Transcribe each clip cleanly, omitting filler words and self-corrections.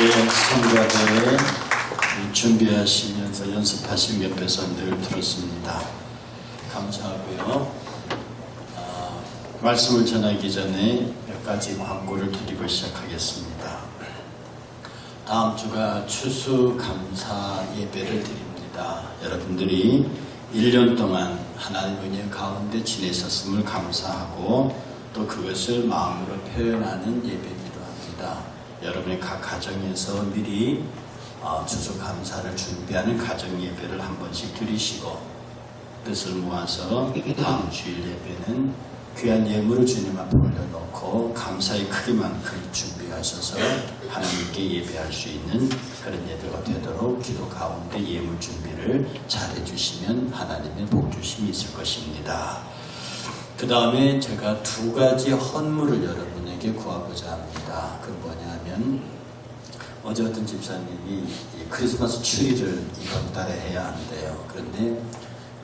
성가대 준비하시면서 연습하신 몇 배선들을 들었습니다. 감사하고요. 말씀을 전하기 전에 몇 가지 광고를 드리고 시작하겠습니다. 다음 주가 추수감사 예배를 드립니다. 여러분들이 1년 동안 하나님 은혜 가운데 지내셨음을 감사하고 또 그것을 마음으로 표현하는 예배이기도 합니다. 여러분의 각 가정에서 미리 추수감사를 준비하는 가정 예배를 한 번씩 드리시고 뜻을 모아서 다음 주일 예배는 귀한 예물을 주님 앞에 올려놓고 감사의 크기만큼 준비하셔서 하나님께 예배할 수 있는 그런 예배가 되도록 기도 가운데 예물 준비를 잘 해주시면 하나님의 복 주심이 있을 것입니다. 그 다음에 제가 두 가지 헌물을 여러분에게 구하고자 합니다. 그건 뭐냐면 어제 어떤 집사님이 크리스마스 추리를 이번 달에 해야 한대요. 그런데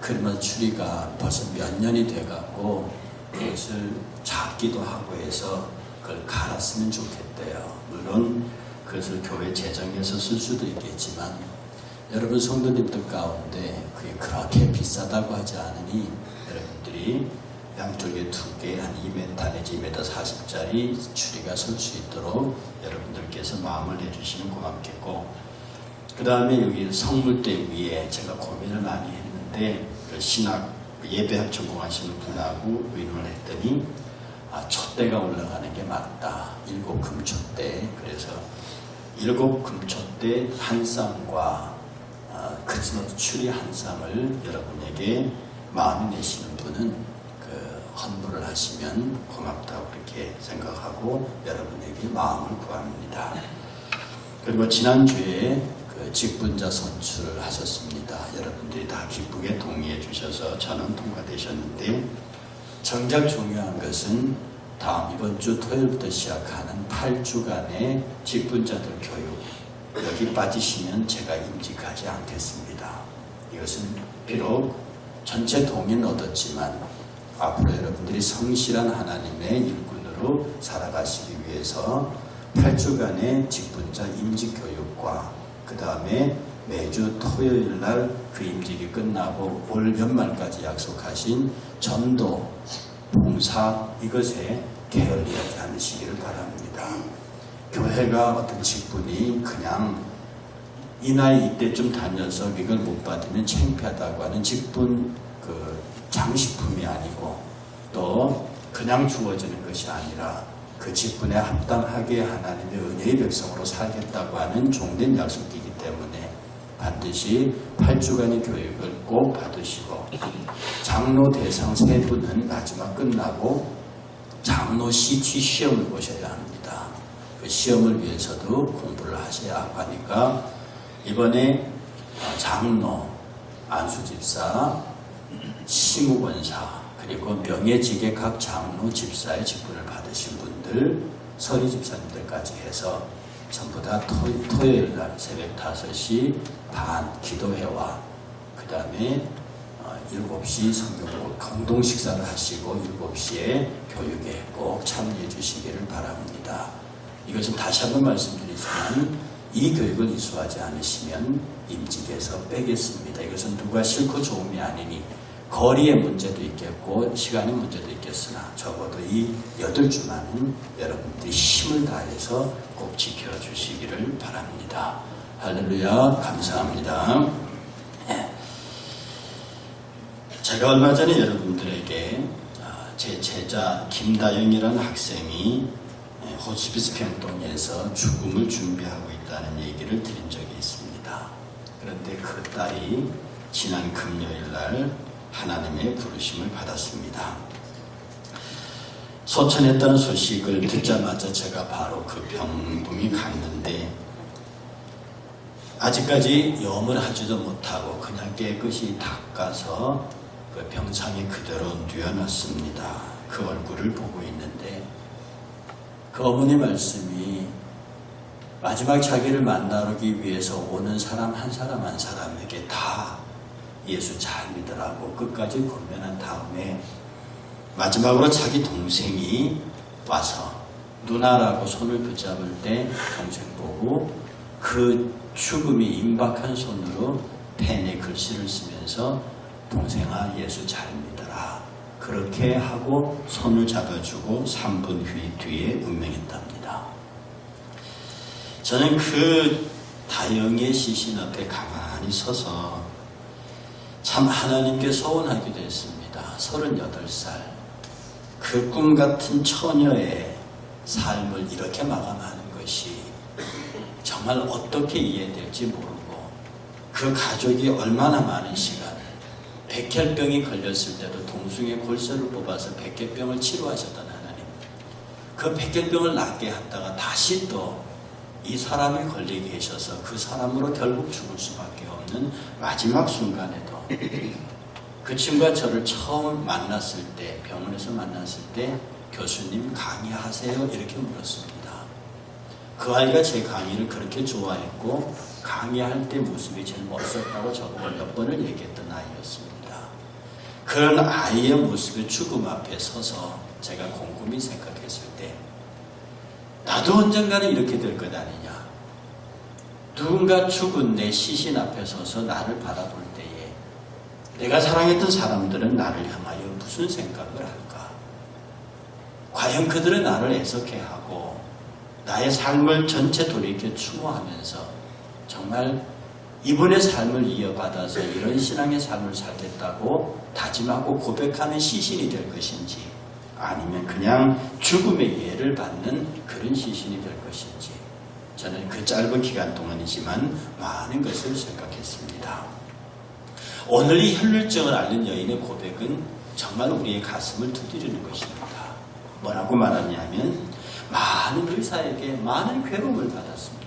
크리스마스 추리가 벌써 몇 년이 돼갖고 그것을 작기도 하고 해서 그걸 갈았으면 좋겠대요. 물론 그것을 교회 재정에서 쓸 수도 있겠지만 여러분 성도님들 가운데 그게 그렇게 비싸다고 하지 않으니 여러분들이 양쪽에 두 개, 한 2m 내지 2m40짜리 추리가 설 수 있도록 여러분들께서 마음을 내주시면 고맙겠고, 그 다음에 여기 성물대 위에 제가 고민을 많이 했는데 그 신학 예배학 전공하시는 분하고 의논을 했더니 촛대가 올라가는 게 맞다. 7금촛대. 그래서 7금촛대 한 쌍과 크리스마스 추리 한 쌍을 여러분에게 마음이 내시는 분은 헌물을 하시면 고맙다고 그렇게 생각하고 여러분에게 마음을 구합니다. 그리고 지난주에 직분자 선출을 하셨습니다. 여러분들이 다 기쁘게 동의해 주셔서 저는 통과되셨는데 정작 중요한 것은 이번 주 토요일부터 시작하는 8주간의 직분자들 교육, 여기 빠지시면 제가 임직하지 않겠습니다. 이것은 비록 전체 동의는 얻었지만 앞으로 여러분들이 성실한 하나님의 일꾼으로 살아가시기 위해서 8주간의 직분자 임직교육과 그 다음에 매주 토요일 날 그 임직이 끝나고 올 연말까지 약속하신 전도, 봉사 이것에 게을리하지 않으시기를 바랍니다. 교회가 어떤 직분이 그냥 이 나이 이때쯤 다녀서 이걸 못 받으면 창피하다고 하는 직분 장식품이 아니고 또 그냥 주어지는 것이 아니라 그 직분에 합당하게 하나님의 은혜의 백성으로 살겠다고 하는 종된 약속이기 때문에 반드시 8주간의 교육을 꼭 받으시고 장로 대상 3분은 마지막 끝나고 장로 CT 시험을 보셔야 합니다. 그 시험을 위해서도 공부를 하셔야 하니까 이번에 장로, 안수집사, 시무권사 그리고 명예직의 각 장로 집사의 직분을 받으신 분들 서리 집사님들까지 해서 전부 다 토요일 날 새벽 5시 반 기도회와 그 다음에 7시 성경국 공동 식사를 하시고 7시에 교육에 꼭 참여해 주시기를 바랍니다. 이것은 다시 한번 말씀드리지만 이 교육을 이수하지 않으시면 임직에서 빼겠습니다. 이것은 누가 싫고 좋음이 아니니 거리의 문제도 있겠고 시간의 문제도 있겠으나 적어도 이 8주만은 여러분들이 힘을 다해서 꼭 지켜주시기를 바랍니다. 할렐루야. 감사합니다. 제가 얼마 전에 여러분들에게 제 제자 김다영이라는 학생이 호스피스 병동에서 죽음을 준비하고 있다는 얘기를 드린 적이 있습니다. 그런데 그 딸이 지난 금요일 날 하나님의 부르심을 받았습니다. 소천했다는 소식을 듣자마자 제가 바로 그 병동에 갔는데 아직까지 염을 하지도 못하고 그냥 깨끗이 닦아서 그 병상에 그대로 뉘어놨습니다. 그 얼굴을 보고 있는데 그 어머니 말씀이 마지막 자기를 만나기 위해서 오는 사람 한 사람 한 사람에게 다 예수 잘 믿으라고 끝까지 권면한 다음에 마지막으로 자기 동생이 와서 누나라고 손을 붙잡을 때 동생 보고 그 죽음이 임박한 손으로 펜에 글씨를 쓰면서 동생아 예수 잘 믿어라. 그렇게 하고 손을 잡아주고 3분 뒤에 운명했답니다. 저는 그 다영의 시신 앞에 가만히 서서 참 하나님께 서운하기도 했습니다. 38살 그 꿈같은 처녀의 삶을 이렇게 마감하는 것이 정말 어떻게 이해될지 모르고 그 가족이 얼마나 많은 시간을 백혈병이 걸렸을 때도 동숭의 골수를 뽑아서 백혈병을 치료하셨던 하나님, 그 백혈병을 낫게 했다가 다시 또 이 사람이 걸리게 계셔서 그 사람으로 결국 죽을 수밖에 없는 마지막 순간에도 그 친구가 저를 처음 만났을 때, 병원에서 만났을 때 교수님 강의하세요? 이렇게 물었습니다. 그 아이가 제 강의를 그렇게 좋아했고 강의할 때 모습이 제일 멋있었다고 저보고 몇 번을 얘기했던 아이였습니다. 그런 아이의 모습의 죽음 앞에 서서 제가 곰곰이 생각했을 때 나도 언젠가는 이렇게 될 것 아니냐. 누군가 죽은 내 시신 앞에 서서 나를 바라볼 때에 내가 사랑했던 사람들은 나를 향하여 무슨 생각을 할까? 과연 그들은 나를 애석해하고 나의 삶을 전체 돌이켜 추모하면서 정말 이분의 삶을 이어받아서 이런 신앙의 삶을 살겠다고 다짐하고 고백하는 시신이 될 것인지, 아니면 그냥 죽음의 예를 받는 그런 시신이 될 것인지, 저는 그 짧은 기간 동안이지만 많은 것을 생각했습니다. 오늘 이 혈루증을 앓는 여인의 고백은 정말 우리의 가슴을 두드리는 것입니다. 뭐라고 말하냐면 많은 의사에게 많은 괴로움을 받았습니다.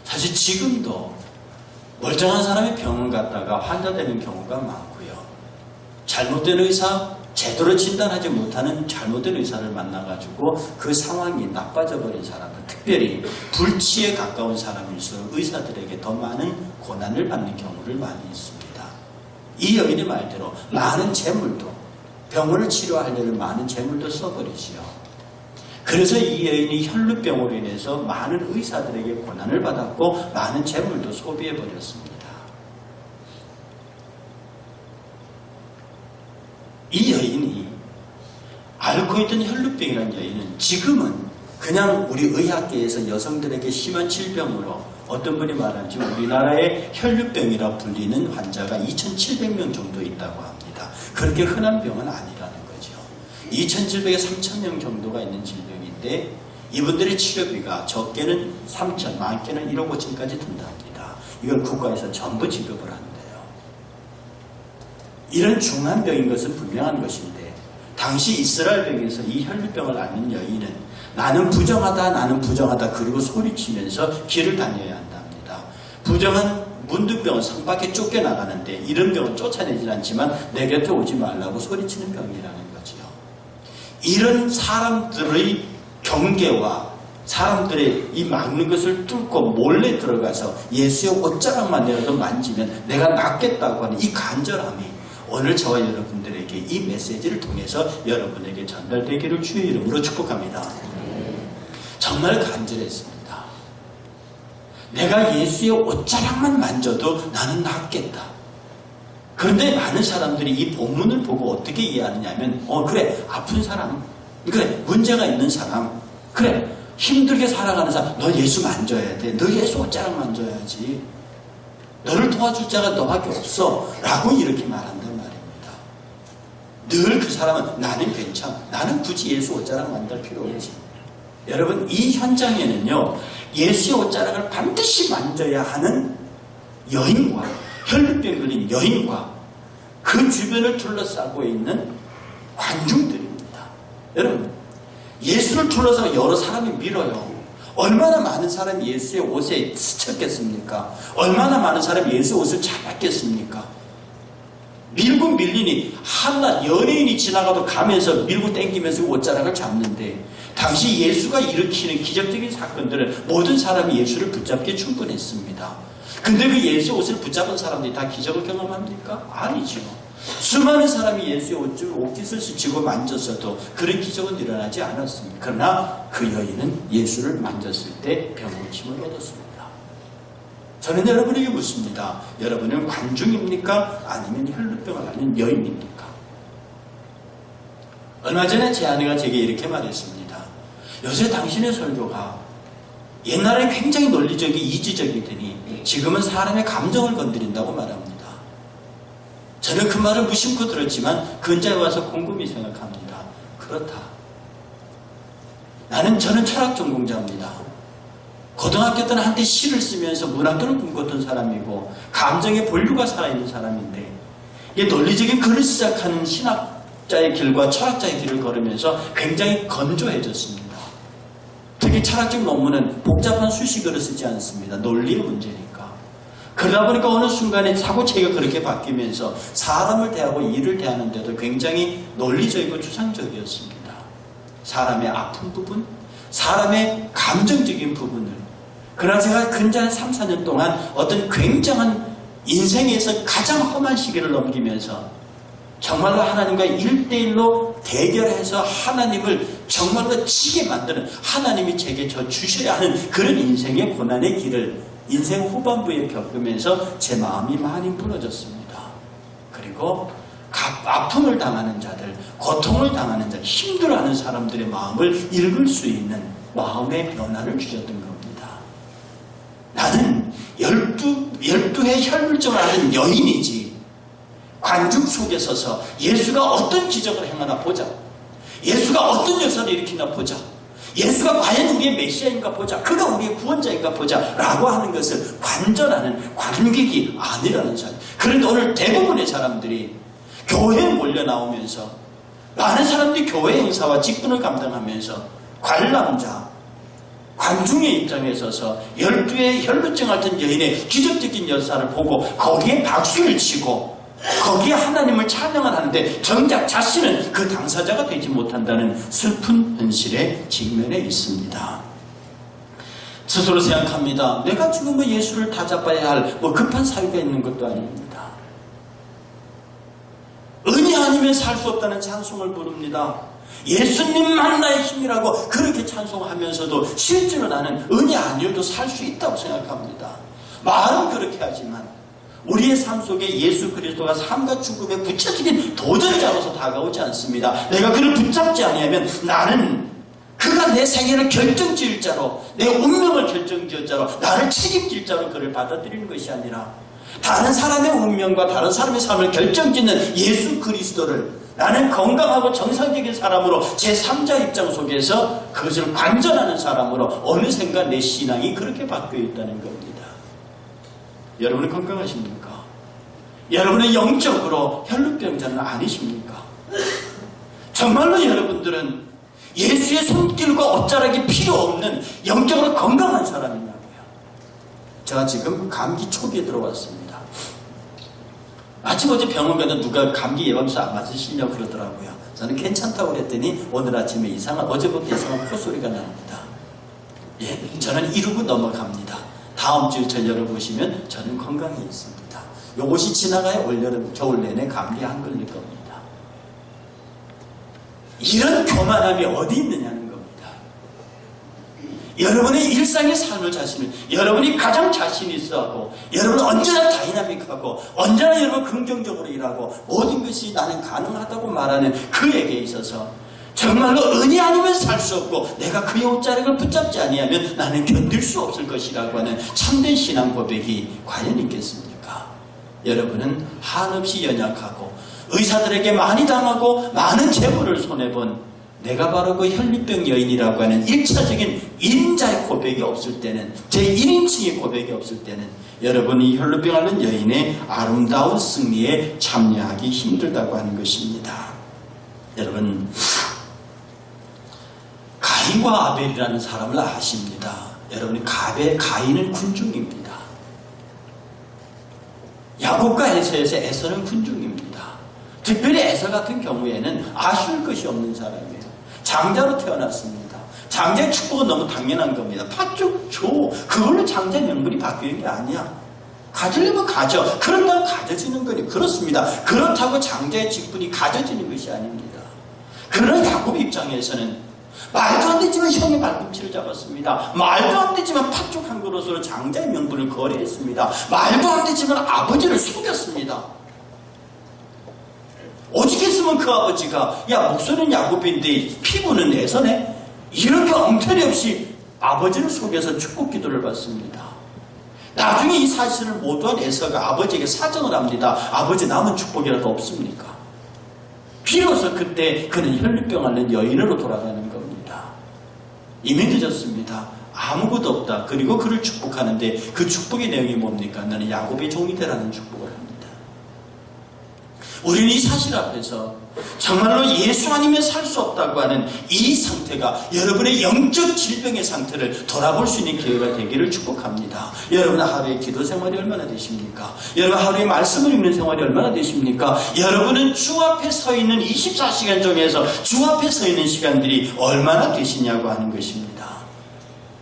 사실 지금도 멀쩡한 사람이 병원 갔다가 환자 되는 경우가 많고요. 잘못된 의사, 제대로 진단하지 못하는 잘못된 의사를 만나가지고 그 상황이 나빠져 버린 사람들, 특별히 불치에 가까운 사람일수록 의사들에게 더 많은 고난을 받는 경우를 많이 있습니다. 이 여인의 말대로 많은 재물도, 병원을 치료하려는 많은 재물도 써버리지요. 그래서 이 여인이 혈루병으로 인해서 많은 의사들에게 고난을 받았고 많은 재물도 소비해버렸습니다. 이 여인이 앓고 있던 혈루병이라는 여인은 지금은 그냥 우리 의학계에서 여성들에게 심한 질병으로 어떤 분이 말하는지 우리나라의 혈루병이라 불리는 환자가 2,700명 정도 있다고 합니다. 그렇게 흔한 병은 아니라는 거죠. 2,700에 3,000명 정도가 있는 질병인데 이분들의 치료비가 적게는 3,000, 많게는 1억 5천까지 든답니다. 이걸 국가에서 전부 지급을 한대요. 이런 중한 병인 것은 분명한 것인데 당시 이스라엘백에서 이 혈루병을 앓는 여인은 나는 부정하다 그리고 소리치면서 길을 다녀야 한답니다. 부정한 문둥병은 성 밖에 쫓겨나가는데 이런 병은 쫓아내질 않지만 내 곁에 오지 말라고 소리치는 병이라는 거지요. 이런 사람들의 경계와 사람들의 이 막는 것을 뚫고 몰래 들어가서 예수의 옷자락만이라도 만지면 내가 낫겠다고 하는 이 간절함이 오늘 저와 여러분들에게 이 메시지를 통해서 여러분에게 전달되기를 주의 이름으로 축복합니다. 정말 간절했습니다. 내가 예수의 옷자락만 만져도 나는 낫겠다. 그런데 많은 사람들이 이 본문을 보고 어떻게 이해하느냐면 그래 아픈 사람, 그래 문제가 있는 사람, 그래 힘들게 살아가는 사람, 너 예수 만져야 돼. 너 예수 옷자락 만져야지. 너를 도와줄 자가 너밖에 없어 라고 이렇게 말한단 말입니다. 늘 그 사람은 나는 괜찮아, 나는 굳이 예수 옷자락 만들 필요 없지. 여러분 이 현장에는요 예수의 옷자락을 반드시 만져야 하는 여인과 혈루병 걸린 여인과 그 주변을 둘러싸고 있는 관중들입니다. 여러분 예수를 둘러싸고 여러 사람이 밀어요. 얼마나 많은 사람이 예수의 옷에 스쳤겠습니까? 얼마나 많은 사람이 예수의 옷을 잡았겠습니까? 밀고 밀리니 한낱 연예인이 지나가도 가면서 밀고 땡기면서 옷자락을 잡는데 당시 예수가 일으키는 기적적인 사건들은 모든 사람이 예수를 붙잡기에 충분했습니다. 근데 그 예수의 옷을 붙잡은 사람들이 다 기적을 경험합니까? 아니죠. 수많은 사람이 예수의 옷깃을 스치고 만졌어도 그런 기적은 일어나지 않았습니다. 그러나 그 여인은 예수를 만졌을 때 병고침을 얻었습니다. 저는 여러분에게 묻습니다. 여러분은 관중입니까? 아니면 혈루병을 앓는 여인입니까? 얼마 전에 제 아내가 제게 이렇게 말했습니다. 요새 당신의 설교가 옛날에 굉장히 논리적이 이지적이더니 지금은 사람의 감정을 건드린다고 말합니다. 저는 그 말을 무심코 들었지만 근자에 와서 곰곰이 생각합니다. 그렇다. 저는 철학 전공자입니다. 고등학교 때는 한때 시를 쓰면서 문학도를 꿈꿨던 사람이고 감정의 본류가 살아있는 사람인데 이 논리적인 글을 시작하는 신학자의 길과 철학자의 길을 걸으면서 굉장히 건조해졌습니다. 특히 철학적 논문은 복잡한 수식어를 쓰지 않습니다. 논리의 문제니까. 그러다 보니까 어느 순간에 사고체계가 그렇게 바뀌면서 사람을 대하고 일을 대하는데도 굉장히 논리적이고 추상적이었습니다. 사람의 아픈 부분, 사람의 감정적인 부분을. 그러나 제가 근자한 3, 4년 동안 어떤 굉장한 인생에서 가장 험한 시기를 넘기면서 정말로 하나님과 1대1로 대결해서 하나님을 정말로 지게 만드는, 하나님이 제게 저 주셔야 하는 그런 인생의 고난의 길을 인생 후반부에 겪으면서 제 마음이 많이 무너졌습니다. 그리고 아픔을 당하는 자들, 고통을 당하는 자들, 힘들어하는 사람들의 마음을 읽을 수 있는 마음의 변화를 주셨던 겁니다. 나는 12의 혈물증을 앓은 여인이지 관중 속에 서서 예수가 어떤 기적을 행하나 보자. 예수가 어떤 역사를 일으키나 보자. 예수가 과연 우리의 메시아인가 보자. 그가 우리의 구원자인가 보자. 라고 하는 것을 관전하는 관객이 아니라는 사람. 그런데 오늘 대부분의 사람들이 교회에 몰려 나오면서 많은 사람들이 교회 행사와 직분을 감당하면서 관람자, 관중의 입장에 서서 12의 혈루증 같은 여인의 기적적인 역사를 보고 거기에 박수를 치고 거기에 하나님을 찬양을 하는데 정작 자신은 그 당사자가 되지 못한다는 슬픈 현실에 직면해 있습니다. 스스로 생각합니다. 내가 지금 뭐 예수를 다 잡아야 할 급한 사유가 있는 것도 아닙니다. 은혜 아니면 살 수 없다는 찬송을 부릅니다. 예수님만 나의 힘이라고 그렇게 찬송하면서도 실제로 나는 은혜 아니어도 살 수 있다고 생각합니다. 말은 그렇게 하지만 우리의 삶 속에 예수 그리스도가 삶과 죽음의 구체적인 도전자로서 다가오지 않습니다. 내가 그를 붙잡지 아니하면 나는 그가 내 생애를 결정지을 자로, 내 운명을 결정지을 자로, 나를 책임질 자로 그를 받아들이는 것이 아니라 다른 사람의 운명과 다른 사람의 삶을 결정짓는 예수 그리스도를 나는 건강하고 정상적인 사람으로 제3자 입장 속에서 그것을 관전하는 사람으로 어느샌가 내 신앙이 그렇게 바뀌어 있다는 겁니다. 여러분은 건강하십니까? 여러분은 영적으로 혈루병자는 아니십니까? 정말로 여러분들은 예수의 손길과 옷자락이 필요 없는 영적으로 건강한 사람이냐고요. 제가 지금 감기 초기에 들어왔습니다. 마침 어제 병원 가서 누가 감기 예방주사 안 맞으시냐고 그러더라고요. 저는 괜찮다고 그랬더니 오늘 아침에 어제부터 이상한 콧소리가 납니다. 저는 이루고 넘어갑니다. 다음 주에 저 열어보시면 저는 건강해 있습니다. 요것이 지나가야 올여름, 겨울 내내 감기 안 걸릴 겁니다. 이런 교만함이 어디 있느냐는 겁니다. 여러분의 일상의 삶을 자신은 여러분이 가장 자신 있어하고 여러분은 언제나 다이나믹하고 언제나 여러분 긍정적으로 일하고 모든 것이 나는 가능하다고 말하는 그에게 있어서 정말로 은혜 아니면 살 수 없고 내가 그의 옷자락을 붙잡지 아니하면 나는 견딜 수 없을 것이라고 하는 참된 신앙 고백이 과연 있겠습니까? 여러분은 한없이 연약하고 의사들에게 많이 당하고 많은 재물을 손해본 내가 바로 그 혈루병 여인이라고 하는 1차적인 1인자의 고백이 없을 때는 제1인칭의 고백이 없을 때는 여러분이 혈루병 앓는 여인의 아름다운 승리에 참여하기 힘들다고 하는 것입니다. 여러분 가인과 아벨이라는 사람을 아십니다. 여러분이 가인은 군중입니다. 야곱과 에서에서 에서는 군중입니다. 특별히 에서 같은 경우에는 아쉬울 것이 없는 사람이에요. 장자로 태어났습니다. 장자의 축복은 너무 당연한 겁니다. 팥죽 줘. 그걸로 장자 명분이 바뀌는 게 아니야. 가지려면 가져. 그런다고 가져지는 거니 그렇습니다. 그렇다고 장자의 직분이 가져지는 것이 아닙니다. 그러나 야곱 입장에서는 말도 안 되지만 형의 발꿈치를 잡았습니다. 말도 안 되지만 팥죽 한 그릇으로 장자의 명분을 거래했습니다. 말도 안 되지만 아버지를 속였습니다. 오직 했으면 그 아버지가 야 목소리는 야곱인데 피부는 에서네? 이렇게 엉터리 없이 아버지를 속여서 축복 기도를 받습니다. 나중에 이 사실을 모두한 에서가 아버지에게 사정을 합니다. 아버지 남은 축복이라도 없습니까? 비로소 그때 그는 혈류병 앓는 여인으로 돌아가는 겁니다. 이미 늦었습니다. 아무것도 없다. 그리고 그를 축복하는데 그 축복의 내용이 뭡니까? 너는 야곱의 종이 되라는 축복을 합니다. 우리는 이 사실 앞에서 정말로 예수 아니면 살 수 없다고 하는 이 상태가 여러분의 영적 질병의 상태를 돌아볼 수 있는 기회가 되기를 축복합니다. 여러분 하루의 기도 생활이 얼마나 되십니까? 여러분 하루의 말씀을 읽는 생활이 얼마나 되십니까? 여러분은 주 앞에 서 있는 24시간 중에서 주 앞에 서 있는 시간들이 얼마나 되시냐고 하는 것입니다.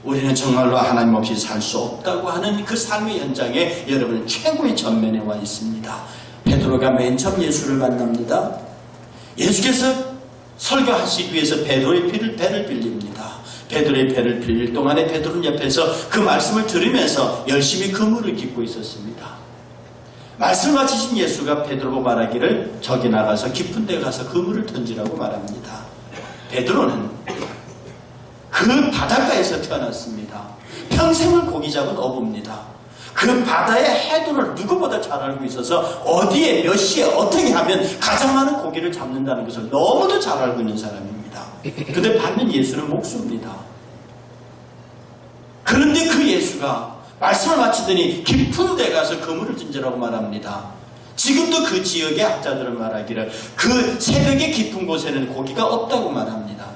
우리는 정말로 하나님 없이 살 수 없다고 하는 그 삶의 현장에 여러분은 최고의 전면에 와 있습니다. 베드로가 맨 처음 예수를 만납니다. 예수께서 설교하시기 위해서 베드로의 배를 빌립니다. 베드로의 배를 빌릴 동안에 베드로는 옆에서 그 말씀을 들으면서 열심히 그물을 깃고 있었습니다. 말씀을 마치신 예수가 베드로가 말하기를 저기 나가서 깊은 데 가서 그물을 던지라고 말합니다. 베드로는 그 바닷가에서 태어났습니다. 평생을 고기 잡은 어부입니다. 그 바다의 해도를 누구보다 잘 알고 있어서 어디에 몇 시에 어떻게 하면 가장 많은 고기를 잡는다는 것을 너무도 잘 알고 있는 사람입니다. 그런데 받는 예수는 목수입니다. 그런데 그 예수가 말씀을 마치더니 깊은 데 가서 그물을 던지라고 말합니다. 지금도 그 지역의 학자들은 말하기를 그 새벽의 깊은 곳에는 고기가 없다고 말합니다.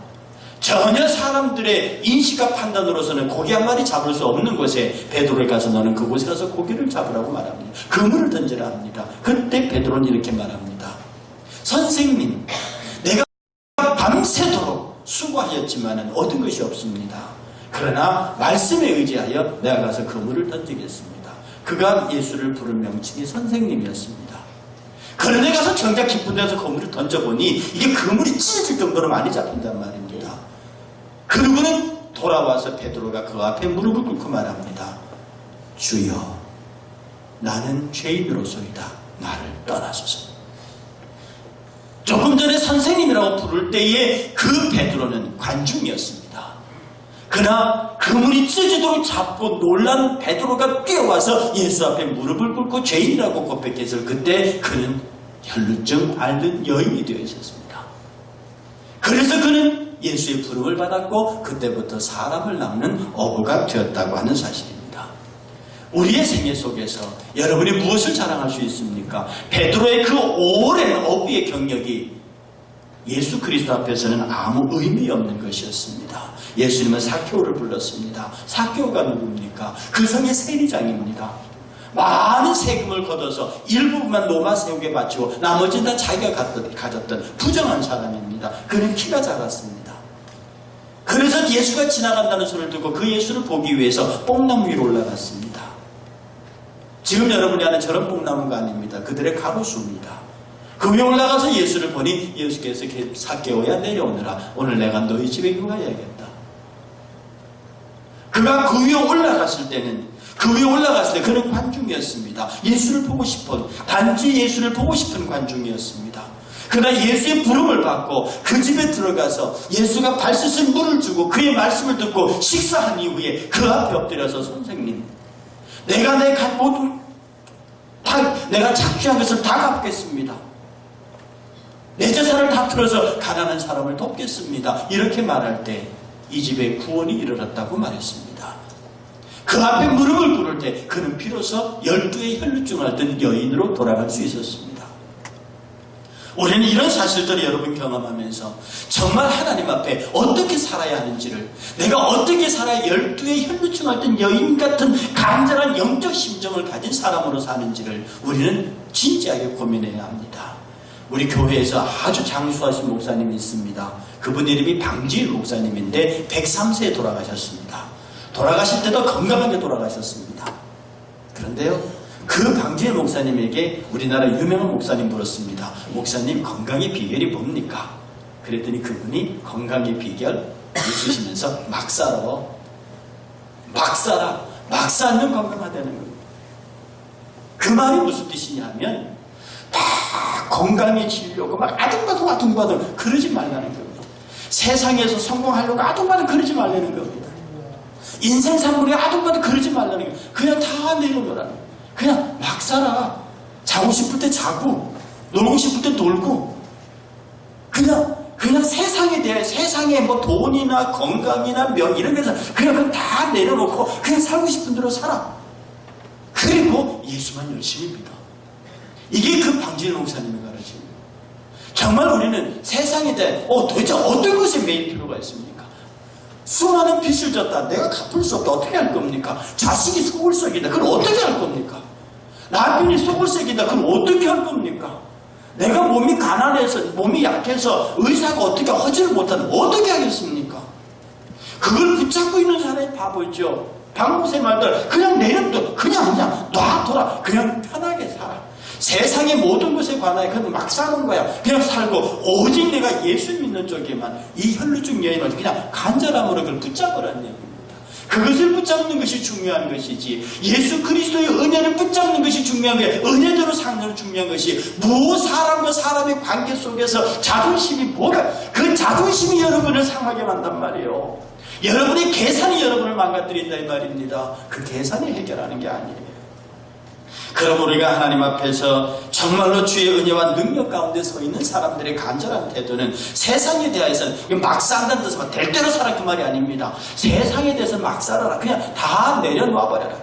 전혀 사람들의 인식과 판단으로서는 고기 한 마리 잡을 수 없는 곳에 베드로를 가서 너는 그곳에 가서 고기를 잡으라고 말합니다. 그물을 던지라 합니다. 그때 베드로는 이렇게 말합니다. 선생님, 내가 밤새도록 수고하였지만 얻은 것이 없습니다. 그러나 말씀에 의지하여 내가 가서 그물을 던지겠습니다. 그가 예수를 부른 명칭이 선생님이었습니다. 그런데 가서 정작 깊은 데서 그물을 던져보니 이게 그물이 찢어질 정도로 많이 잡힌단 말입니다. 그리고는 돌아와서 베드로가 그 앞에 무릎을 꿇고 말합니다. 주여, 나는 죄인으로소이다. 나를 떠나소서. 조금 전에 선생님이라고 부를 때에 그 베드로는 관중이었습니다. 그러나 그물이 찢어지도록 잡고 놀란 베드로가 뛰어와서 예수 앞에 무릎을 꿇고 죄인이라고 고백했을 그때 그는 혈루증 앓는 여인이 되어 있었습니다. 그래서 그는 예수의 부름을 받았고 그때부터 사람을 낚는 어부가 되었다고 하는 사실입니다. 우리의 생애 속에서 여러분이 무엇을 자랑할 수 있습니까? 베드로의 그 오랜 어부의 경력이 예수 그리스도 앞에서는 아무 의미 없는 것이었습니다. 예수님은 사케오를 불렀습니다. 사케오가 누굽니까? 그 성의 세리장입니다. 많은 세금을 걷어서 일부분만 로마 세우게 바치고 나머지는 다 자기가 가졌던 부정한 사람입니다. 그는 키가 작았습니다. 그래서 예수가 지나간다는 소리를 듣고 그 예수를 보기 위해서 뽕나무 위로 올라갔습니다. 지금 여러분이 아는 저런 뽕나무가 아닙니다. 그들의 가로수입니다. 그 위에 올라가서 예수를 보니 예수께서 사케오야 내려오느라 오늘 내가 너희 집에 가야겠다. 그가 그 위에 올라갔을 때는 그는 관중이었습니다. 예수를 보고 싶은, 단지 예수를 보고 싶은 관중이었습니다. 그러나 예수의 부름을 받고 그 집에 들어가서 예수가 발 씻을 물을 주고 그의 말씀을 듣고 식사한 이후에 그 앞에 엎드려서 선생님, 내가 내가 착취한 것을 다 갚겠습니다. 내 재산을 다 틀어서 가난한 사람을 돕겠습니다. 이렇게 말할 때 이 집에 구원이 일어났다고 말했습니다. 그 앞에 무릎을 꿇을 때 그는 비로소 12의 혈루증을 앓던 여인으로 돌아갈 수 있었습니다. 우리는 이런 사실들을 여러분 경험하면서 정말 하나님 앞에 어떻게 살아야 하는지를, 내가 어떻게 살아야 12의 혈루증 앓던 여인 같은 간절한 영적 심정을 가진 사람으로 사는지를 우리는 진지하게 고민해야 합니다. 우리 교회에서 아주 장수하신 목사님이 있습니다. 그분 이름이 방지일 목사님인데 103세에 돌아가셨습니다. 돌아가실 때도 건강하게 돌아가셨습니다. 그런데요, 그 방지혜 목사님에게 우리나라 유명한 목사님 물었습니다. 목사님, 건강의 비결이 뭡니까? 그랬더니 그분이 건강의 비결 웃으시면서 막 살아. 막 살아. 막 살면 건강하다는 겁니다. 그 말이 무슨 뜻이냐면 다 건강해지려고 막 아둥바둥 그러지 말라는 겁니다. 세상에서 성공하려고 아둥바둥 그러지 말라는 겁니다. 인생 산물에 아둥바둥 그러지 말라는 겁니다. 그냥 다 내려놓으라는 겁니다. 그냥 막 살아. 자고 싶을 때 자고 놀고 싶을 때 놀고 그냥 세상에 대해 세상에 뭐 돈이나 건강이나 명 이런 데서 그냥 다 내려놓고 그냥 살고 싶은 대로 살아. 그리고 예수만 열심히 믿어. 이게 그 방지혜 목사님의 가르침입니다. 정말 우리는 세상에 대해 도대체 어떤 것에 매일 필요가 있습니까? 수많은 빚을 졌다. 내가 갚을 수 없다. 어떻게 할 겁니까? 자식이 속을 썩인다. 그럼 어떻게 할 겁니까? 남편이 속을 썩인다. 그럼 어떻게 할 겁니까? 내가 몸이 가난해서 몸이 약해서 의사가 어떻게 허지를 못하면 어떻게 하겠습니까? 그걸 붙잡고 있는 사람이 바보죠. 박목사의 말대로 그냥 내려둬. 그냥 놔둬라. 그냥 편하게 살아. 세상의 모든 것에 관하여 그냥 막 사는 거야. 그냥 살고 오직 내가 예수 믿는 쪽에만 이 혈루증 여인을 그냥 간절함으로 그걸 붙잡으라는 얘기입니다. 그것을 붙잡는 것이 중요한 것이지 예수 그리스도의 은혜를 붙잡는 것이 중요한 거예요. 은혜대로 사는 중요한 것이 사람과 사람의 관계 속에서 자존심이 뭐가 그 자존심이 여러분을 상하게 만단 말이에요. 여러분의 계산이 여러분을 망가뜨린다 이 말입니다. 그 계산이 해결하는 게 아니에요. 그럼 우리가 하나님 앞에서 정말로 주의 은혜와 능력 가운데 서 있는 사람들의 간절한 태도는 세상에 대해서는 막 산다는 뜻은 될 대로 살아 그 말이 아닙니다. 세상에 대해서 막 살아라. 그냥 다 내려놔버려라.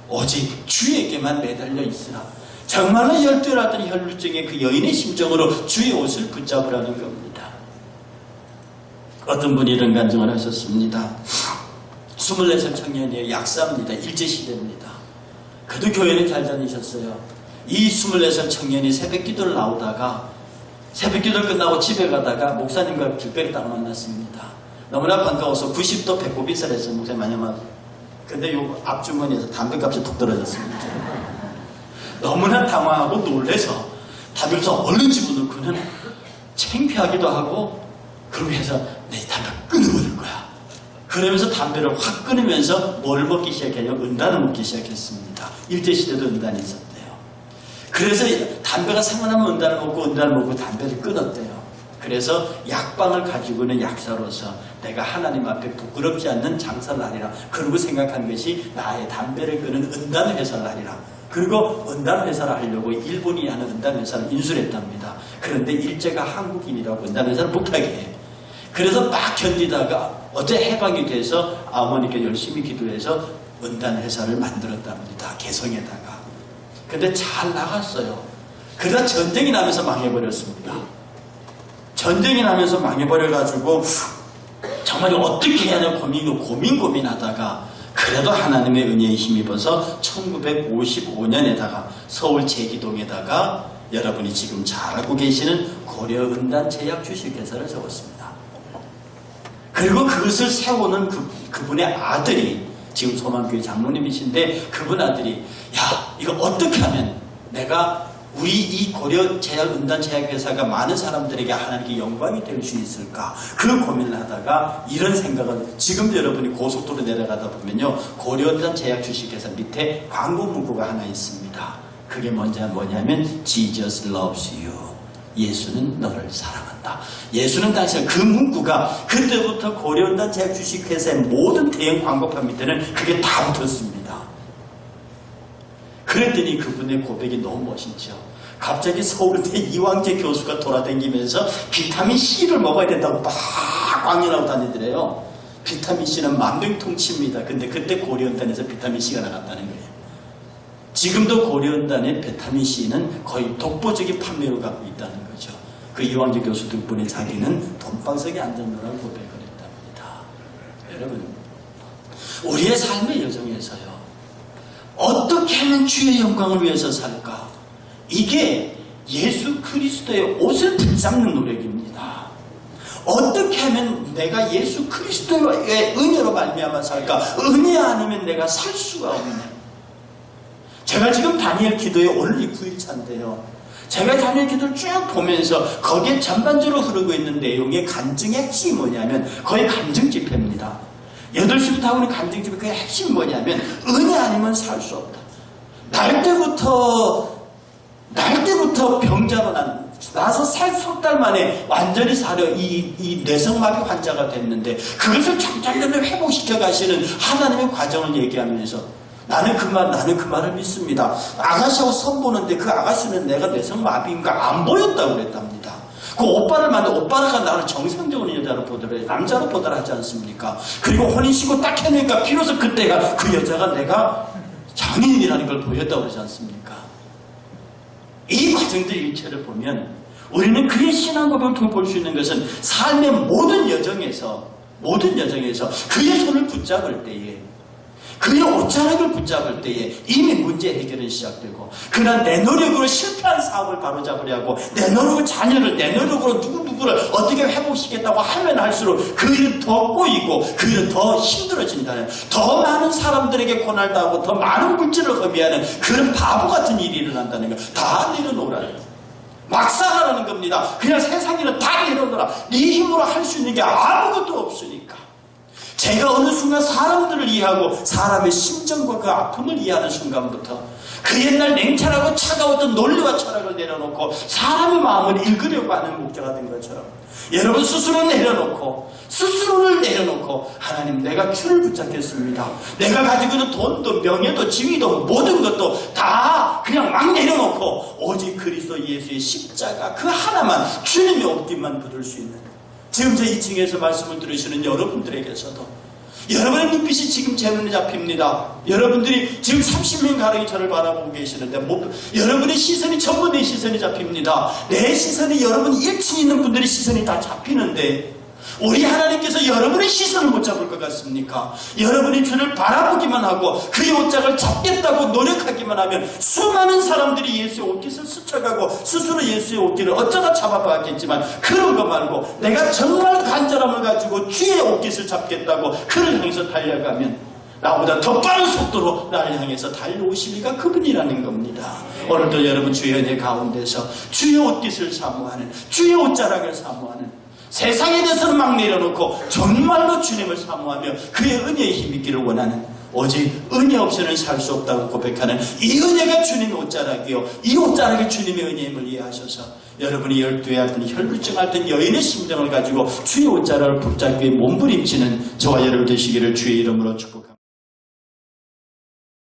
오직 주에게만 매달려 있으라. 정말로 열두라던 혈루증의 그 여인의 심정으로 주의 옷을 붙잡으라는 겁니다. 어떤 분이 이런 간증을 하셨습니다. 24살 청년이에요. 약사입니다. 일제시대입니다. 그도 교회는 잘 다니셨어요. 이 24살 청년이 새벽 기도를 나오다가 새벽 기도를 끝나고 집에 가다가 목사님과 길거리 딱 만났습니다. 너무나 반가워서 90도 배꼽 인사를 했어요. 목사님 안녕하세요. 근데 요 앞주머니에서 담배값이 툭 떨어졌습니다. 너무나 당황하고 놀래서 담배를 얼른 집어넣고는 창피하기도 하고 그러고 해서 내 담배 끊어버릴 거야. 그러면서 담배를 확 끊으면서 뭘 먹기 시작했냐면 은단을 먹기 시작했습니다. 일제시대도 은단이 있었대요. 그래서 담배가 상관하면 은단을 먹고 담배를 끊었대요. 그래서 약방을 가지고는 약사로서 내가 하나님 앞에 부끄럽지 않는 장사를 하리라. 그러고 생각한 것이 나의 담배를 끊은 은단 회사를 하리라. 그리고 은단 회사를 하려고 일본이 하는 은단 회사를 인수했답니다. 그런데 일제가 한국인이라고 은단 회사를 못하게 해. 그래서 막 견디다가 어제 해방이 돼서 어머니께 열심히 기도해서 은단 회사를 만들었답니다. 개성에다가. 근데 잘 나갔어요. 그러다 전쟁이 나면서 망해버렸습니다. 전쟁이 나면서 망해버려가지고 정말 어떻게 해야 되나 고민하다가 그래도 하나님의 은혜에 힘입어서 1955년에다가 서울 제기동에다가 여러분이 지금 잘 알고 계시는 고려은단 제약 주식회사를 세웠습니다. 그리고 그것을 세우는 그분의 아들이 지금 소망교회 장로님이신데 그분 아들이 야 이거 어떻게 하면 내가 우리 이 고려 제약은단 제약회사가 많은 사람들에게 하나님께 영광이 될 수 있을까 그 고민을 하다가 이런 생각을 지금도 여러분이 고속도로 내려가다 보면요 고려은단 제약 주식회사 밑에 광고 문구가 하나 있습니다. 그게 뭐냐면 Jesus loves you. 예수는 너를 사랑한다. 예수는 당시 그 문구가 그때부터 고려은단 제약 주식회사의 모든 대형 광고판 밑에는 그게 다 붙었습니다. 그랬더니 그분의 고백이 너무 멋있죠. 갑자기 서울대 이왕재 교수가 돌아다니면서 비타민C를 먹어야 된다고 막 광연하고 다니더래요. 비타민C는 만병통치입니다. 근데 그때 고려은단에서 비타민C가 나갔다는 거예요. 지금도 고려은단의 비타민C는 거의 독보적인 판매를 갖고 있다는 거죠. 그 이왕재 교수 덕분에 자기는 돈방석에 앉았노라고 고백을 했답니다. 여러분, 우리의 삶의 여정에서요. 어떻게 하면 주의 영광을 위해서 살까? 이게 예수 그리스도의 옷을 붙잡는 노력입니다. 어떻게 하면 내가 예수 그리스도의 은혜로 말미암아 살까? 은혜 아니면 내가 살 수가 없네. 제가 지금 다니엘 기도에 오늘 이 9일차인데요. 제가 다니엘 기도를 쭉 보면서 거기에 전반적으로 흐르고 있는 내용의 간증의 핵심이 뭐냐면 거의 간증 집회입니다. 8시부터 하고 있는 간증 집회 그 핵심이 뭐냐면 은혜 아니면 살 수 없다. 날 때부터 병자로 나서 석 달 만에 완전히 사려 이 뇌성마비 환자가 됐는데 그것을 점점점 회복시켜 가시는 하나님의 과정을 얘기하면서 나는 그 말을 믿습니다. 아가씨하고 선보는데 그 아가씨는 내가 뇌성마비인가 안 보였다고 그랬답니다. 그 오빠가 나를 정상적으로 여자로 보더라, 남자로 보더라 하지 않습니까? 그리고 혼인신고 딱 해내니까 비로소 그때가 그 여자가 내가 장인이라는 걸 보였다고 그러지 않습니까? 이 과정들 일체를 보면 우리는 그의 신앙 고백을 통해 볼 수 있는 것은 삶의 모든 여정에서 그의 손을 붙잡을 때에 그의 옷자락을 붙잡을 때에 이미 문제 해결은 시작되고 그러나 내 노력으로 실패한 사업을 바로잡으려고 내 노력으로 자녀를 내 노력으로 누구를 어떻게 회복시키겠다고 하면 할수록 그 일은 더 꼬이고 그 일은 더 힘들어진다는 더 많은 사람들에게 고난을 당하고 더 많은 물질을 허비하는 그런 바보 같은 일이 일어난다는 거 다 내려놓으라요. 막상하라는 겁니다. 그냥 세상에는 다 내려놓으라. 네 힘으로 할 수 있는 게 아무것도 없으니까. 제가 어느 순간 사람들을 이해하고 사람의 심정과 그 아픔을 이해하는 순간부터 그 옛날 냉철하고 차가웠던 논리와 철학을 내려놓고 사람의 마음을 읽으려고 하는 목자가 된 것처럼 여러분 스스로를 내려놓고 하나님 내가 주를 붙잡겠습니다. 내가 가지고 있는 돈도 명예도 지위도 모든 것도 다 그냥 막 내려놓고 오직 그리스도 예수의 십자가 그 하나만 주님의 옷깃만 붙을 수 있는 지금 저 2층에서 말씀을 들으시는 여러분들에게서도 여러분의 눈빛이 지금 제 눈에 잡힙니다. 여러분들이 지금 30명 가량이 저를 바라보고 계시는데 여러분의 시선이 전부 내 시선이 잡힙니다. 내 시선이 여러분 1층에 있는 분들의 시선이 다 잡히는데 우리 하나님께서 여러분의 시선을 못 잡을 것 같습니까? 여러분이 주를 바라보기만 하고 그의 옷장을 잡겠다고 노력하기만 하면 수많은 사람들이 예수의 옷깃을 스쳐가고 스스로 예수의 옷깃을 어쩌다 잡아봤겠지만 그런 거 말고 내가 정말 간절함을 가지고 주의 옷깃을 잡겠다고 그를 향해서 달려가면 나보다 더 빠른 속도로 나를 향해서 달려오실 이가 그분이라는 겁니다. 오늘도 여러분 주의 은혜 가운데서 주의 옷깃을 사모하는 주의 옷자락을 사모하는 세상에 대해서는 막 내려놓고 정말로 주님을 사모하며 그의 은혜에 힘있기를 원하는 오직 은혜 없이는 살 수 없다고 고백하는 이 은혜가 주님의 옷자락이요 이 옷자락이 주님의 은혜임을 이해하셔서 여러분이 열두에 든 혈루증 든 여인의 심정을 가지고 주의 옷자락을 붙잡기 위해 몸부림치는 저와 여러분 되시기를 주의 이름으로 축복합니다.